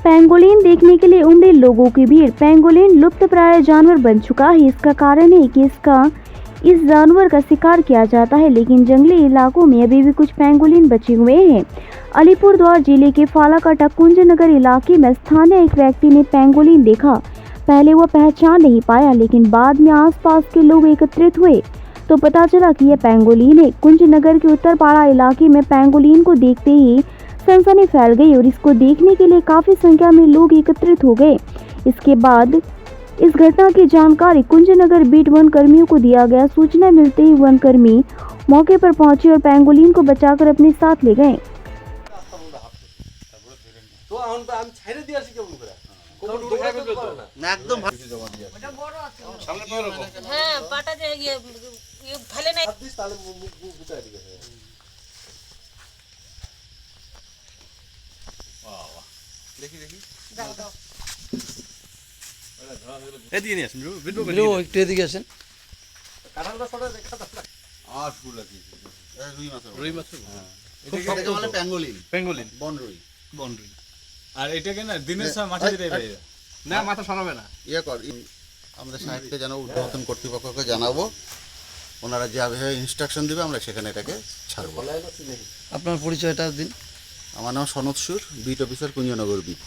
Pangolin देखने के लिए उमड़ी लोगों की भीड़। पेंगोलिन लुप्तप्राय जानवर बन चुका है। इसका कारण है कि इस जानवर का शिकार किया जाता है, लेकिन जंगली इलाकों में अभी भी कुछ पेंगोलिन बचे हुए हैं। अलीपुरद्वार जिले के फालाकाटा कुंजनगर इलाके में स्थानीय एक व्यक्ति ने पेंगोलिन देखा। पहले वह पहचान नहीं पाया, लेकिन बाद में आसपास के लोग एकत्रित हुए तो पता चला कि यह पेंगोलिन है। कुंजनगर के उत्तरपाड़ा इलाके में पेंगोलिन को देखते ही सनसनी फैल गई और इसको देखने के लिए काफी संख्या में लोग एकत्रित हो गए। इसके बाद इस घटना की जानकारी कुंजनगर बीट वन कर्मियों को दिया गया। सूचना मिलते ही वन कर्मी मौके पर पहुंचे और पेंगोलिन को बचाकर अपने साथ ले गए। এদিকে নিয়ে আসুন একটু এদিকে আসেন। রুই মাছ পেঙ্গোলিন বনরুই আর এটাকে না দিনের সময় মাঠে দিতে পারে না, মাথা সরাবে না। আমাদের সাহেবকে জানাবো, ঊর্ধ্বতন কর্তৃপক্ষকে জানাবো, ওনারা যেভাবে ইনস্ট্রাকশন দেবে আমরা সেখানে এটাকে ছাড়বো। আপনার পরিচয়টা দিন। আমার নাম সনদ সুর, বিট অফিসার কুঞ্জনগর বিট।